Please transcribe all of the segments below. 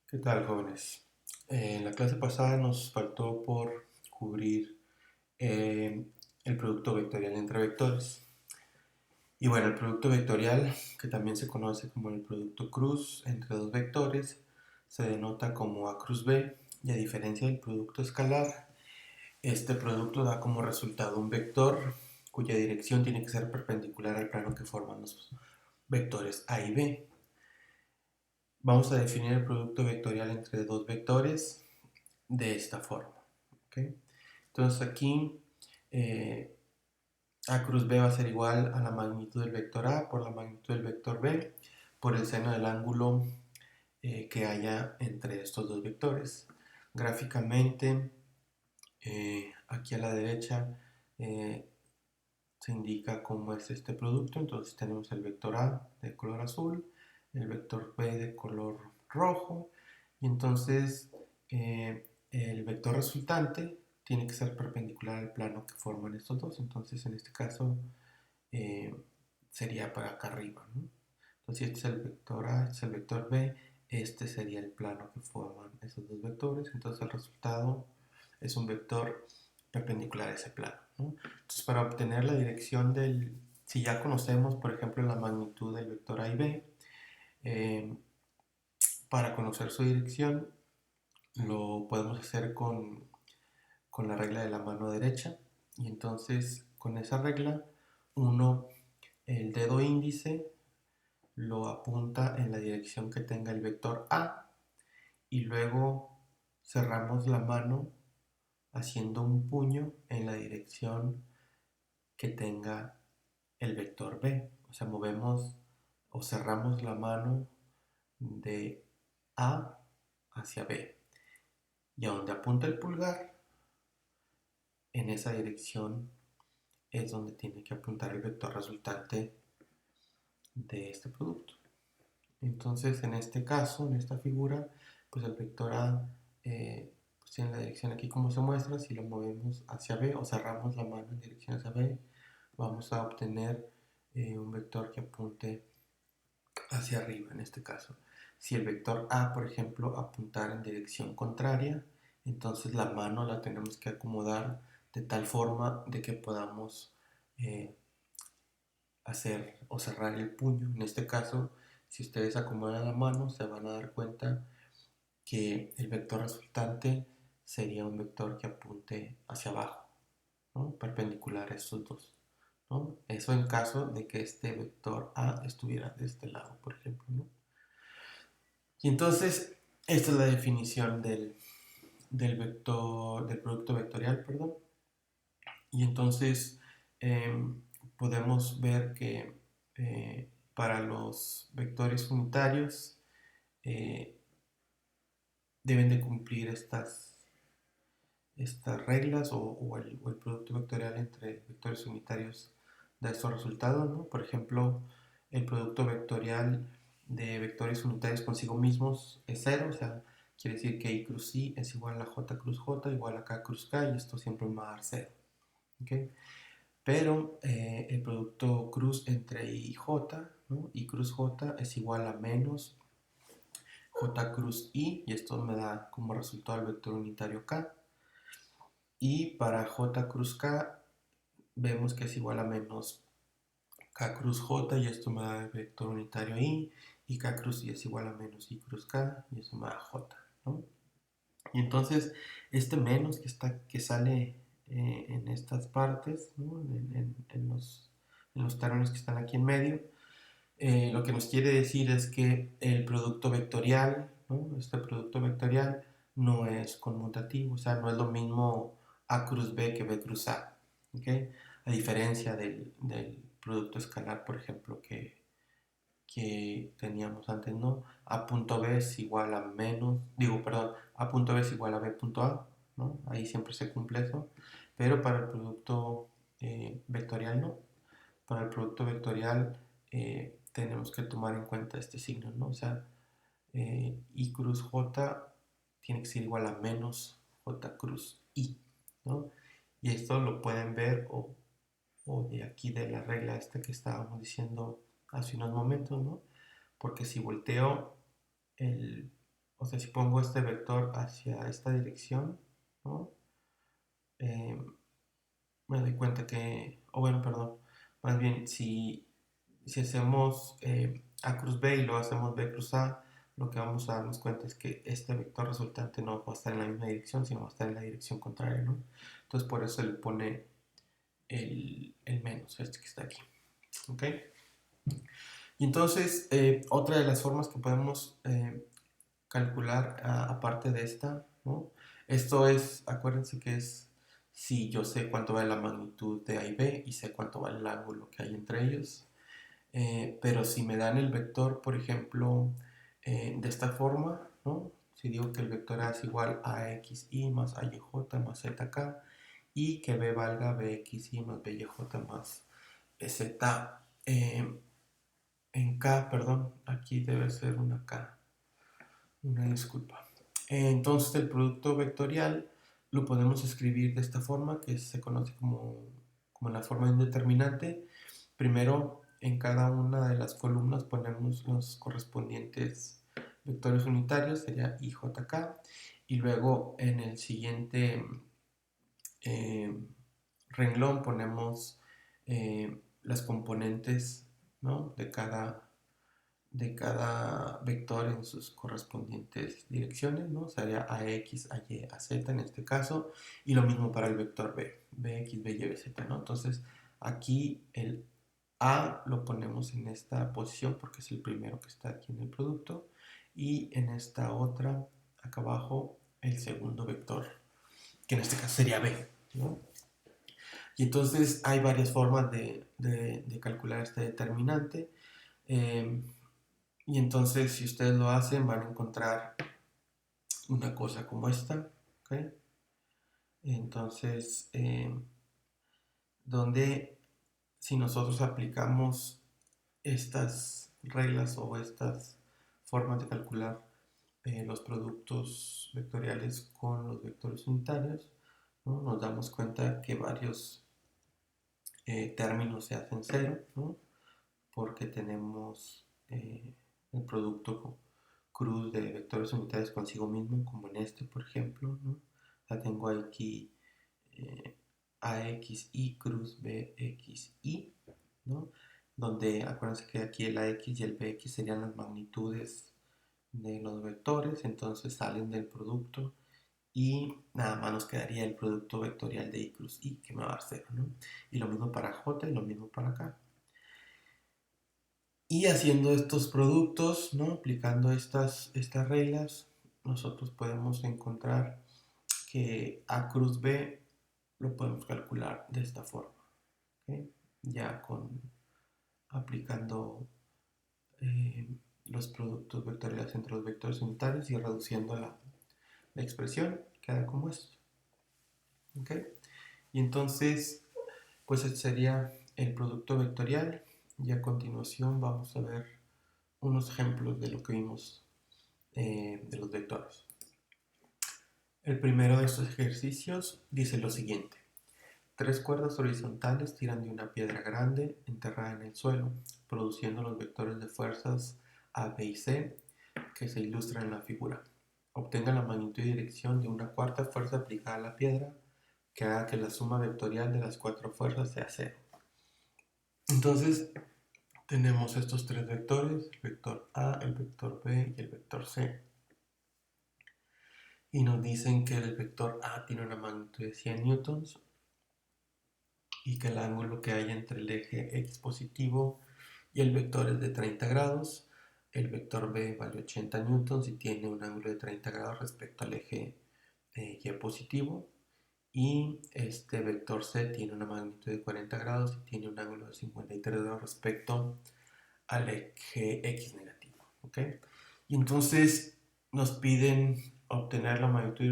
¿Qué tal, jóvenes? En la clase pasada nos faltó por cubrir eh, el producto vectorial entre vectores. Y bueno, el producto vectorial, que también se conoce como el producto cruz entre dos vectores, se denota como A cruz B, y a diferencia del producto escalar, este producto da como resultado un vector cuya dirección tiene que ser perpendicular al plano que forman los vectores A y B. Vamos a definir el producto vectorial entre dos vectores de esta forma. ¿Okay? Entonces aquí eh, A cruz B va a ser igual a la magnitud del vector A por la magnitud del vector B por el seno del ángulo que haya entre estos dos vectores. Gráficamente, aquí a la derecha eh, se indica cómo es este producto. Entonces tenemos el vector A de color azul, el vector B de color rojo, y entonces el vector resultante tiene que ser perpendicular al plano que forman estos dos. Entonces en este caso eh, sería para acá arriba, ¿no? Entonces este es el vector A, este es el vector B, este sería el plano que forman esos dos vectores. Entonces el resultado es un vector perpendicular a ese plano, ¿no? Entonces para obtener la dirección si ya conocemos por ejemplo la magnitud del vector A y B, eh, para conocer su dirección lo podemos hacer con la regla de la mano derecha, y entonces con esa regla uno el dedo índice lo apunta en la dirección que tenga el vector A, y luego cerramos la mano haciendo un puño en la dirección que tenga el vector B. O sea, movemos o cerramos la mano de A hacia B. Y a donde apunta el pulgar, en esa dirección es donde tiene que apuntar el vector resultante de este producto. Entonces, en este caso, en esta figura, pues el vector A pues tiene la dirección aquí como se muestra. Si lo movemos hacia B o cerramos la mano en dirección hacia B, vamos a obtener un vector que apunte hacia arriba en este caso. Si el vector A, por ejemplo, apuntara en dirección contraria, entonces la mano la tenemos que acomodar de tal forma de que podamos eh, hacer o cerrar el puño. En este caso, si ustedes acomodan la mano, se van a dar cuenta que el vector resultante sería un vector que apunte hacia abajo, ¿no? Perpendicular a estos dos, ¿no? Eso en caso de que este vector A estuviera de este lado, por ejemplo, ¿no? Y entonces, esta es la definición del vector, del producto vectorial, perdón. Y entonces podemos ver que para los vectores unitarios eh, deben de cumplir estas reglas o el producto vectorial entre vectores unitarios da estos resultados, ¿no? Por ejemplo, el producto vectorial de vectores unitarios consigo mismos es cero, o sea, quiere decir que I cruz I es igual a J cruz J igual a K cruz K, y esto siempre va a dar cero. ¿Okay? Pero el producto cruz entre I y J, ¿no? I cruz J es igual a menos J cruz I, y esto me da como resultado el vector unitario K. Y para J cruz K vemos que es igual a menos K cruz J, y esto me da el vector unitario I, y K cruz I es igual a menos I cruz K, y eso me da J, ¿no? Y entonces este menos que sale en estas partes, ¿no? en los talones que están aquí en medio, lo que nos quiere decir es que el producto vectorial, ¿no? Este producto vectorial no es conmutativo, o sea, no es lo mismo A cruz B que B cruz A, ¿okay? A diferencia del producto escalar, por ejemplo, que teníamos antes, ¿no? A punto B es igual a menos, digo, perdón, A punto B es igual a B punto A, ¿no? Ahí siempre se cumple eso, pero para el producto vectorial no. Para el producto vectorial tenemos que tomar en cuenta este signo, ¿no? O sea, I cruz J tiene que ser igual a menos J cruz I, ¿no? Y esto lo pueden ver o de aquí de la regla esta que estábamos diciendo hace unos momentos, ¿no? Porque si volteo el o sea, si pongo este vector hacia esta dirección, ¿no? Eh, Me doy cuenta que, o bueno, perdón, más bien si hacemos A cruz B y luego hacemos B cruz A, lo que vamos a darnos cuenta es que este vector resultante no va a estar en la misma dirección, sino va a estar en la dirección contraria, ¿no? Entonces por eso le pone el menos, este que está aquí, ¿ok? Y entonces, otra de las formas que podemos calcular aparte de esta, ¿no? Esto es, acuérdense que es si yo sé cuánto vale la magnitud de A y B y sé cuánto vale el ángulo que hay entre ellos. Pero si me dan el vector, por ejemplo, de esta forma, ¿no? Si digo que el vector A es igual a xy más ayj más zk y que B valga bxy más byj más z en k, perdón, aquí debe ser una k, una disculpa. Entonces el producto vectorial lo podemos escribir de esta forma que se conoce como la forma de un determinante. Primero, en cada una de las columnas ponemos los correspondientes vectores unitarios, sería IJK, y luego en el siguiente eh, renglón ponemos las componentes, ¿no? de cada vector en sus correspondientes direcciones, ¿no? Sería AX, AY, AZ en este caso, y lo mismo para el vector B, BX, BY, BZ, ¿no? Entonces, aquí el A lo ponemos en esta posición porque es el primero que está aquí en el producto, y en esta otra, acá abajo, el segundo vector, que en este caso sería B, ¿no? Y entonces hay varias formas de calcular este determinante. Eh, y entonces, si ustedes lo hacen, van a encontrar una cosa como esta, ¿ok? Entonces, donde si nosotros aplicamos estas reglas o estas formas de calcular los productos vectoriales con los vectores unitarios, ¿no? Nos damos cuenta que varios términos se hacen cero, ¿no? Porque tenemos el producto cruz de vectores unitarios consigo mismo, como en este, por ejemplo, ¿no? O sea, tengo aquí AXI cruz BXI, ¿no? Donde acuérdense que aquí el AX y el BX serían las magnitudes de los vectores, entonces salen del producto y nada más nos quedaría el producto vectorial de I cruz I, que me va a dar 0, ¿no? Y lo mismo para J y lo mismo para acá. Y haciendo estos productos, ¿no? Aplicando estas reglas, nosotros podemos encontrar que A cruz B lo podemos calcular de esta forma, ¿okay? Ya aplicando los productos vectoriales entre los vectores unitarios y reduciendo la expresión, queda como esto, ¿okay? Y entonces, pues este sería el producto vectorial y a continuación vamos a ver unos ejemplos de lo que vimos de los vectores. El primero de estos ejercicios dice lo siguiente. Tres cuerdas horizontales tiran de una piedra grande enterrada en el suelo, produciendo los vectores de fuerzas A, B y C que se ilustran en la figura. Obtenga la magnitud y dirección de una cuarta fuerza aplicada a la piedra que haga que la suma vectorial de las cuatro fuerzas sea cero. Entonces, tenemos estos tres vectores, el vector A, el vector B y el vector C. Y nos dicen que el vector A tiene una magnitud de 100 newtons y que el ángulo que hay entre el eje X positivo y el vector es de 30 grados. El vector B vale 80 newtons y tiene un ángulo de 30 grados respecto al eje Y positivo. Y este vector C tiene una magnitud de 40 grados y tiene un ángulo de 53 grados respecto al eje X negativo. ¿Okay? Y entonces nos piden obtener la magnitud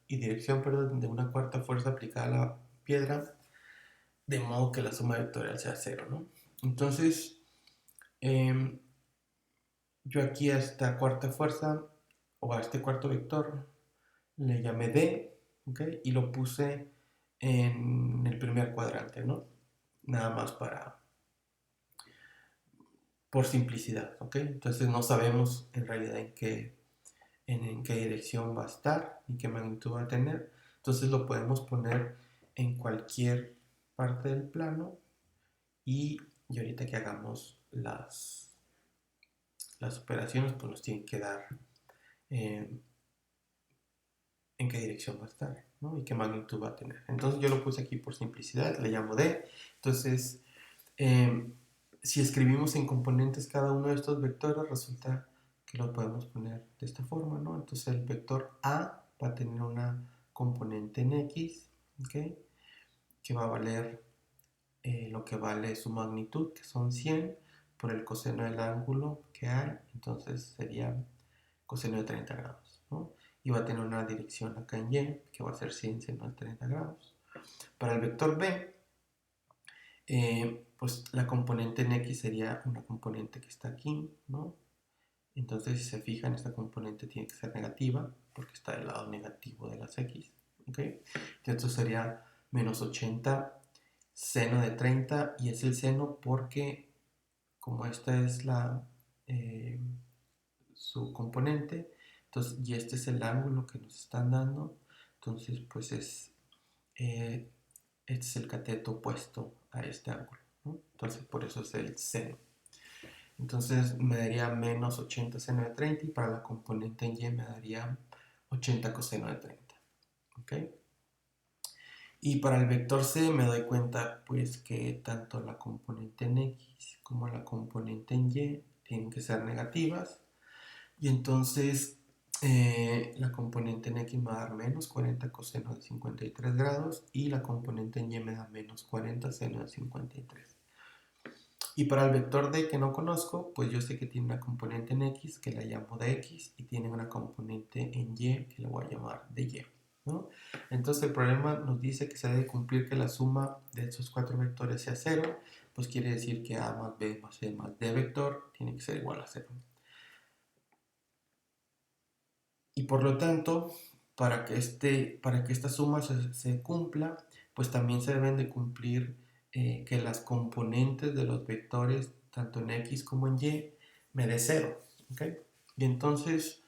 y dirección, perdón, de una cuarta fuerza aplicada a la piedra, de modo que la suma vectorial sea cero, ¿no? Entonces, eh, yo aquí a esta cuarta fuerza, o a este cuarto vector, le llamé D, ¿ok? Y lo puse en el primer cuadrante, ¿no? Nada más por simplicidad, ¿ok? Entonces no sabemos en realidad en qué dirección va a estar y qué magnitud va a tener. Entonces lo podemos poner en cualquier parte del plano y ahorita que hagamos las operaciones, pues nos tienen que dar eh, en qué dirección va a estar, ¿no? Y qué magnitud va a tener. Entonces yo lo puse aquí por simplicidad, le llamo D. Entonces, si escribimos en componentes cada uno de estos vectores, resulta que lo podemos poner de esta forma, ¿no? Entonces el vector A va a tener una componente en X, ¿ok? Que va a valer lo que vale su magnitud, que son 100, por el coseno del ángulo que hay, entonces sería coseno de 30 grados, ¿no? Y va a tener una dirección acá en Y, que va a ser 100 seno de 30 grados. Para el vector B, pues la componente en X sería una componente que está aquí, ¿no? Entonces, si se fijan, esta componente tiene que ser negativa, porque está del lado negativo de las X, ¿ok? Esto sería menos 80 seno de 30, y es el seno porque, como esta es su componente, entonces, y este es el ángulo que nos están dando, entonces, pues este es el cateto opuesto a este ángulo, ¿no? Entonces, por eso es el seno. Entonces me daría menos 80 seno de 30, y para la componente en Y me daría 80 coseno de 30. ¿Ok? Y para el vector C me doy cuenta pues que tanto la componente en X como la componente en Y tienen que ser negativas. Y entonces la componente en X me va a dar menos 40 coseno de 53 grados, y la componente en Y me da menos 40 seno de 53. Y para el vector D que no conozco, pues yo sé que tiene una componente en X que la llamo de X, y tiene una componente en Y que la voy a llamar de Y, ¿no? Entonces el problema nos dice que se debe cumplir que la suma de estos cuatro vectores sea 0, pues quiere decir que A más B más C más D vector tiene que ser igual a 0. Y por lo tanto, para que esta suma se cumpla, pues también se deben de cumplir que las componentes de los vectores, tanto en X como en Y, me dé 0. ¿Okay? Y entonces,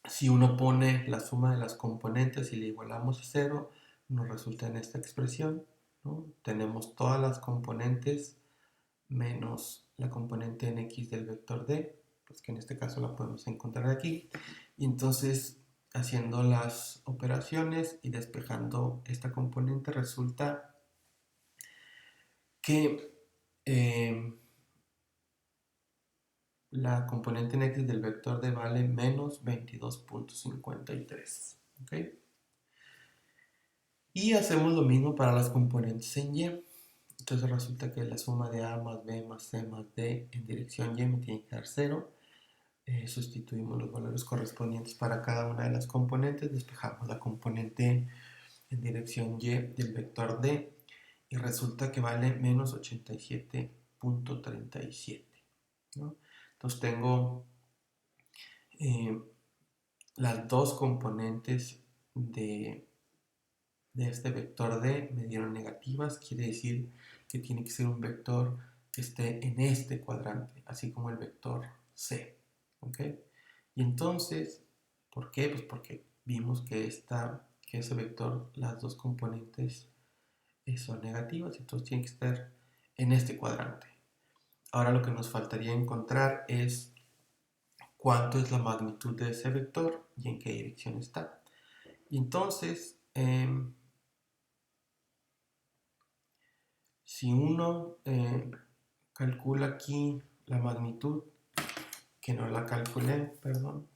si uno pone la suma de las componentes y le igualamos a 0, nos resulta en esta expresión, ¿no? Tenemos todas las componentes menos la componente en X del vector D, pues que en este caso la podemos encontrar aquí. Y entonces, haciendo las operaciones y despejando esta componente, resulta que la componente en X del vector D vale menos 22.53. ¿Okay? Y hacemos lo mismo para las componentes en Y. Entonces resulta que la suma de A más B más C más D en dirección Y me tiene que dar 0. Sustituimos los valores correspondientes para cada una de las componentes, despejamos la componente en dirección Y del vector D, y resulta que vale menos 87.37, ¿no? Entonces tengo las dos componentes de este vector D me dieron negativas, quiere decir que tiene que ser un vector que esté en este cuadrante, así como el vector C. ¿Ok? Y entonces, ¿por qué? Pues porque vimos que ese vector, las dos componentes son negativas, entonces tiene que estar en este cuadrante. Ahora lo que nos faltaría encontrar es cuánto es la magnitud de ese vector y en qué dirección está. Y entonces, si uno calcula aquí la magnitud, que no la calculé, perdón,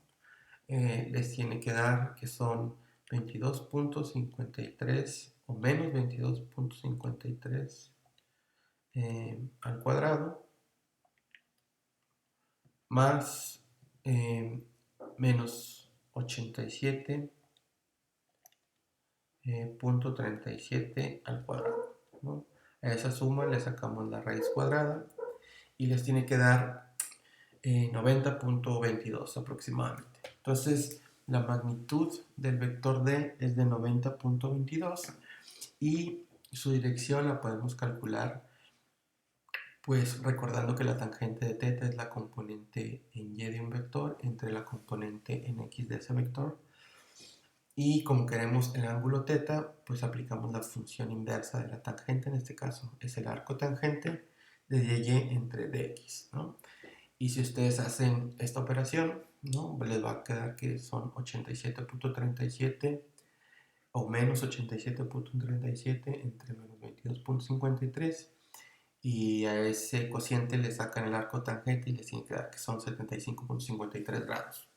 les tiene que dar que son 22.53 o menos 22.53 al cuadrado, más menos 87.37 al cuadrado, ¿no? A esa suma le sacamos la raíz cuadrada y les tiene que dar 90.22 aproximadamente. Entonces, la magnitud del vector D es de 90.22, y su dirección la podemos calcular Pues recordando que la tangente de θ es la componente en y de un vector entre la componente en x de ese vector. Y como queremos el ángulo θ, pues aplicamos la función inversa de la tangente, en este caso es el arco tangente de y entre dx, ¿no? Y si ustedes hacen esta operación, ¿no? Les va a quedar que son 87.37 o menos 87.37 entre menos 22.53 y a ese cociente le sacan el arco tangente y les tiene que dar que son 75.53 grados.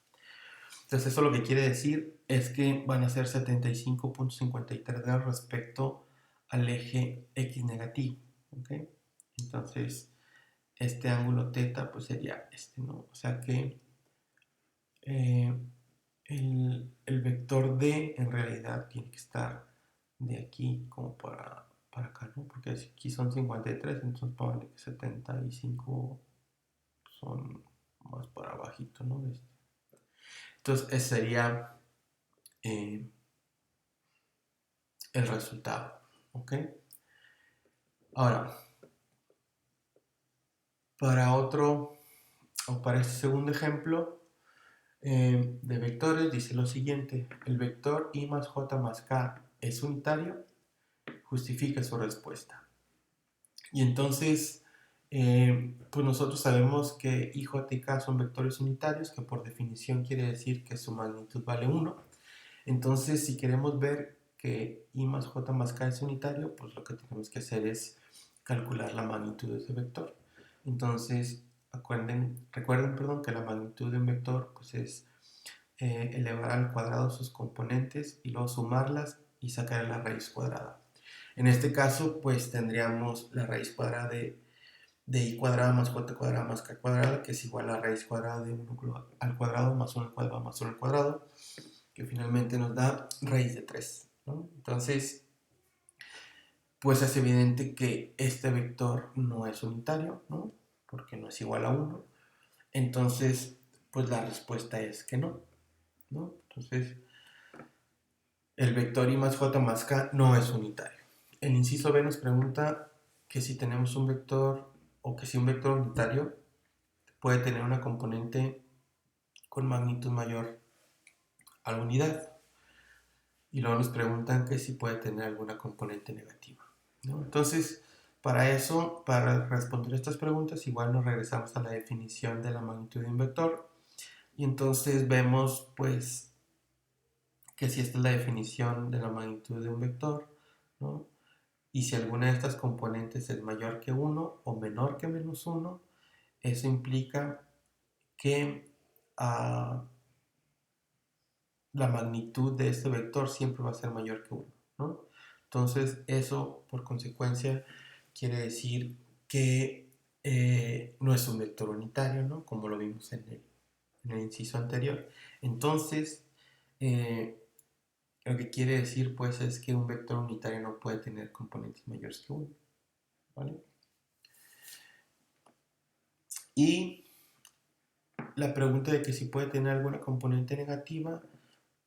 Entonces eso lo que quiere decir es que van a ser 75.53 grados respecto al eje x negativo, ¿ok? Entonces este ángulo θ pues sería este, ¿no? O sea que eh, el vector D en realidad tiene que estar de aquí como para acá, ¿no? Porque aquí son 53, entonces póngale que 75 son más para abajito, ¿no? Entonces ese sería eh, el resultado, ¿ok? Ahora, para otro, o para este segundo ejemplo de vectores, dice lo siguiente: el vector i más j más k es unitario, justifica su respuesta. Y entonces, pues nosotros sabemos que i, j y k son vectores unitarios, que por definición quiere decir que su magnitud vale 1. Entonces, si queremos ver que i más j más k es unitario, pues lo que tenemos que hacer es calcular la magnitud de ese vector. Entonces, recuerden, que la magnitud de un vector pues es elevar al cuadrado sus componentes y luego sumarlas y sacar la raíz cuadrada. En este caso, pues tendríamos la raíz cuadrada de i cuadrada más j cuadrada más k cuadrada, que es igual a la raíz cuadrada de 1 al cuadrado más 1 al cuadrado más 1 al cuadrado, que finalmente nos da raíz de 3, ¿no? Entonces, pues es evidente que este vector no es unitario, ¿no? Porque no es igual a 1. Entonces, pues la respuesta es que no, ¿no? Entonces, el vector i más j más k no es unitario. El inciso B nos pregunta que si tenemos un vector o que si un vector unitario puede tener una componente con magnitud mayor a la unidad. Y luego nos preguntan que si puede tener alguna componente negativa, ¿no? Entonces, para eso, para responder estas preguntas, igual nos regresamos a la definición de la magnitud de un vector. Y entonces vemos, pues, que si esta es la definición de la magnitud de un vector, ¿no? Y si alguna de estas componentes es mayor que 1 o menor que menos 1, eso implica que la magnitud de este vector siempre va a ser mayor que 1, ¿no? Entonces eso por consecuencia quiere decir que no es un vector unitario, ¿no? Como lo vimos en el inciso anterior. Entonces lo que quiere decir pues es que un vector unitario no puede tener componentes mayores que 1, ¿vale? Y la pregunta de que si puede tener alguna componente negativa,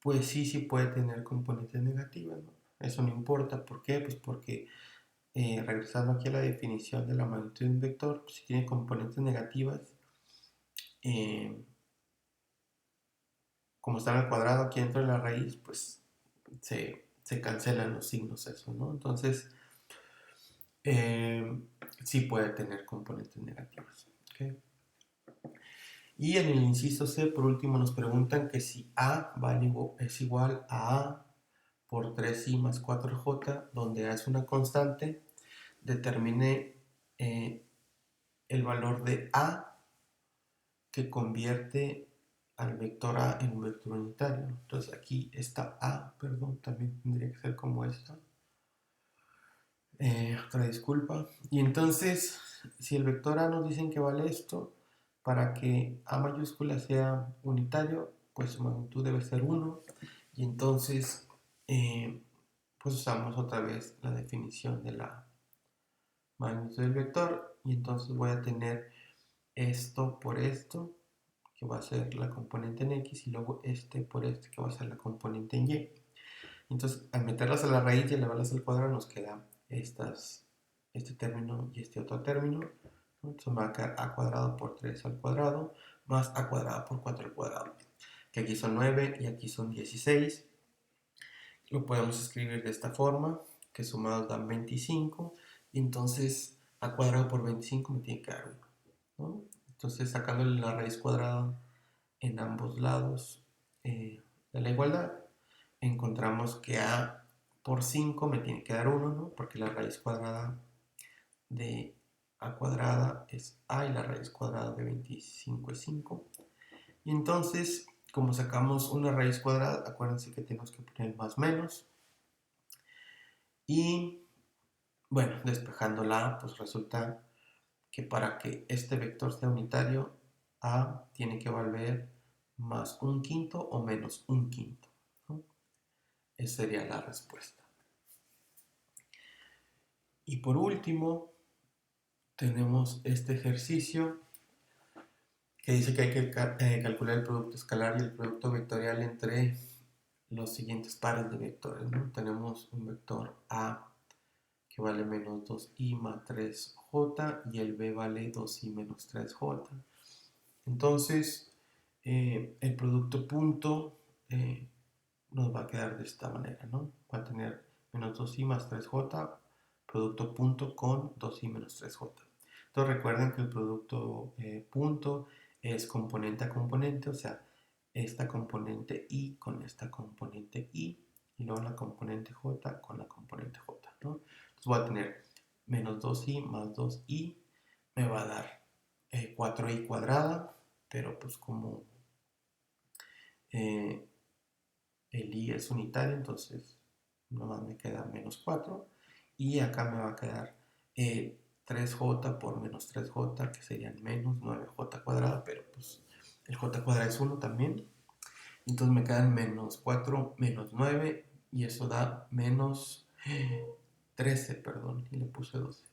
pues sí puede tener componentes negativas, ¿no? Eso no importa. ¿Por qué? Pues porque regresando aquí a la definición de la magnitud de un vector, pues si tiene componentes negativas, eh, como están al cuadrado aquí dentro de la raíz, pues se cancelan los signos eso, ¿no? Entonces, sí puede tener componentes negativas, ¿okay? Y en el inciso C, por último, nos preguntan que si A es igual a A por 3i más 4j, donde A es una constante, determine el valor de A que convierte al vector A en un vector unitario. Entonces aquí esta A, perdón, también tendría que ser como esta. Otra disculpa. Y entonces, si el vector A nos dicen que vale esto, para que A mayúscula sea unitario, pues su magnitud debe ser 1. Y entonces, pues usamos otra vez la definición de la magnitud del vector. Y entonces voy a tener esto por esto, que va a ser la componente en X, y luego este por este, que va a ser la componente en Y. Entonces, al meterlas a la raíz y elevarlas al cuadrado, nos queda este término y este otro término. ¿no? Entonces me va a quedar a cuadrado por 3 al cuadrado más a cuadrado por 4 al cuadrado, que aquí son 9 y aquí son 16. Lo podemos escribir de esta forma, que sumados dan 25, y entonces a cuadrado por 25 me tiene que dar 1, ¿no? Entonces sacándole la raíz cuadrada en ambos lados de la igualdad, encontramos que a por 5 me tiene que dar 1, ¿no? Porque la raíz cuadrada de a cuadrada es a y la raíz cuadrada de 25 es 5. Y entonces, como sacamos una raíz cuadrada, acuérdense que tenemos que poner más menos. Y bueno, despejando la a, pues resulta que para que este vector sea unitario, a tiene que valer más un quinto o menos un quinto, ¿no? Esa sería la respuesta. Y por último, tenemos este ejercicio que dice que hay que calcular el producto escalar y el producto vectorial entre los siguientes pares de vectores, ¿no? Tenemos un vector a que vale menos 2i más 3j y el b vale 2i menos 3j. Entonces, el producto punto nos va a quedar de esta manera, ¿no? Va a tener menos 2i más 3j, producto punto con 2i menos 3j. Entonces recuerden que el producto punto es componente a componente, o sea, esta componente i con esta componente i, y luego la componente j con la componente j, ¿no? Entonces voy a tener menos 2i más 2i, me va a dar 4i cuadrada, pero pues como el i es unitario, entonces nomás me queda menos 4, y acá me va a quedar 3j por menos 3j, que serían menos 9j cuadrada, pero pues el j cuadrada es 1 también, entonces me quedan menos 4 menos 9, y eso da menos 13, perdón, y le puse 12.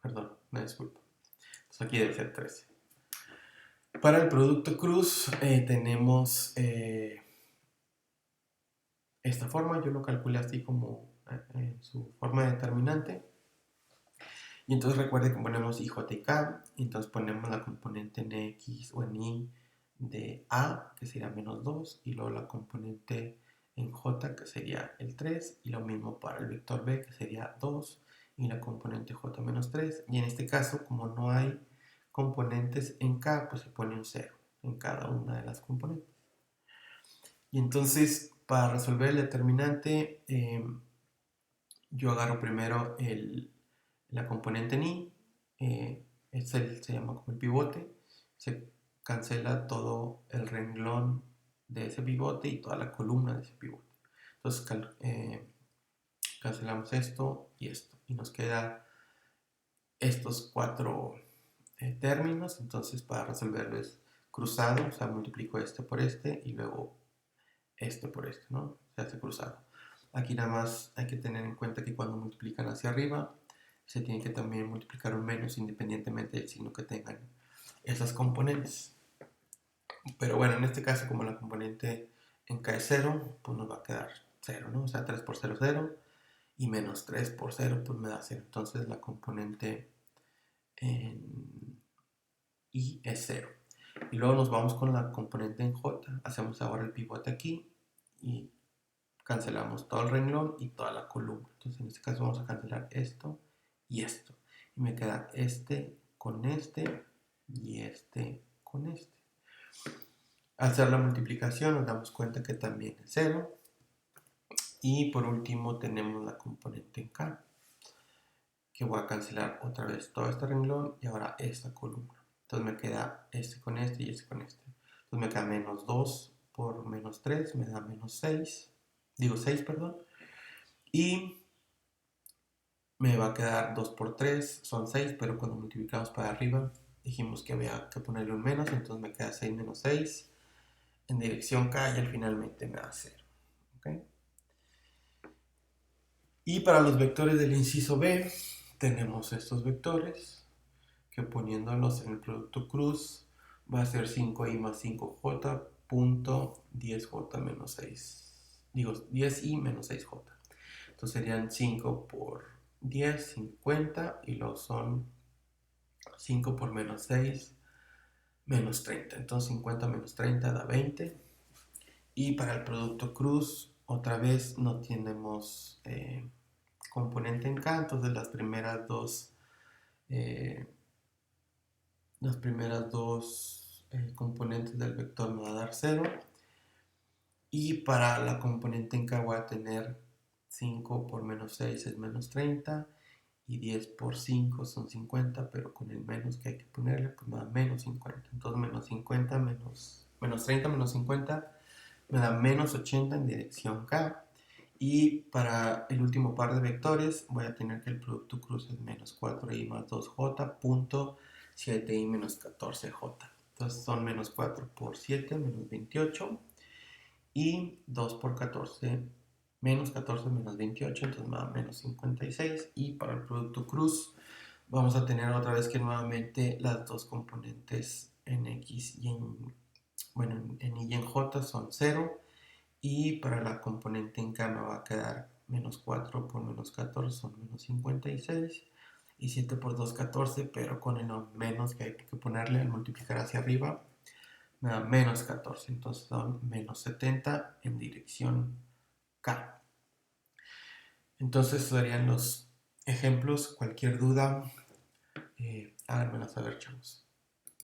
Perdón, me disculpo. Entonces aquí debe ser 13. Para el producto cruz tenemos esta forma, yo lo calculé así como su forma determinante. Y entonces recuerde que ponemos i, j y k, y entonces ponemos la componente en x o en y de a, que sería menos 2, y luego la componente en j, que sería el 3, y lo mismo para el vector b, que sería 2, y la componente j menos 3, y en este caso, como no hay componentes en k, pues se pone un 0 en cada una de las componentes. Y entonces, para resolver el determinante, yo agarro primero la componente en i, se llama como el pivote, se cancela todo el renglón de ese pivote y toda la columna de ese pivote. Entonces cancelamos esto, y nos queda estos 4 términos. Entonces para resolverlo es cruzado, o sea, multiplico este por este y luego este por este, ¿no? Se hace cruzado. Aquí nada más hay que tener en cuenta que cuando multiplican hacia arriba, se tiene que también multiplicar un menos independientemente del signo que tengan esas componentes. Pero bueno, en este caso, como la componente en k es 0, pues nos va a quedar 0, ¿no? O sea, 3 por 0, 0. Y menos 3 por 0, pues me da 0. Entonces la componente en i es 0. Y luego nos vamos con la componente en j. Hacemos ahora el pivote aquí y cancelamos todo el renglón y toda la columna. Entonces en este caso vamos a cancelar esto y esto. Y me queda este con este y este con este. Al hacer la multiplicación nos damos cuenta que también es 0. Y por último tenemos la componente en k, que voy a cancelar otra vez todo este renglón y ahora esta columna. Entonces me queda este con este y este con este. Entonces me queda menos 2 por menos 3, me da menos 6. Digo 6, perdón. Y me va a quedar 2 por 3, son 6, pero cuando multiplicamos para arriba dijimos que había que ponerle un menos, entonces me queda 6 menos 6 en dirección k y al finalmente me da 0. ¿Okay? Y para los vectores del inciso B tenemos estos vectores que poniéndolos en el producto cruz va a ser 5i más 5j punto 10j menos 6. Digo 10i menos 6j. Entonces serían 5 por 10, 50 y luego son 5 por menos 6, menos 30. Entonces 50 menos 30 da 20. Y para el producto cruz, otra vez no tenemos componente en K, entonces eh, las primeras dos componentes del vector me va a dar 0. Y para la componente en K voy a tener 5 por menos 6 es menos 30 y 10 por 5 son 50, pero con el menos que hay que ponerle, pues me da menos 50. Entonces menos 50 menos 30 menos 50 me da menos 80 en dirección K. Y para el último par de vectores voy a tener que el producto cruz es menos 4i más 2j punto 7i menos 14j. Entonces son menos 4 por 7 menos 28 y 2 por 14 menos 14 menos 28, entonces me da menos 56. Y para el producto cruz vamos a tener otra vez que nuevamente las dos componentes en x y en y en j son 0. Y para la componente en K me va a quedar menos 4 por menos 14 son menos 56. Y 7 por 2, 14, pero con el menos que hay que ponerle al multiplicar hacia arriba, me da menos 14. Entonces son menos 70 en dirección K. Entonces serían los ejemplos. Cualquier duda, háganmelo saber, chavos.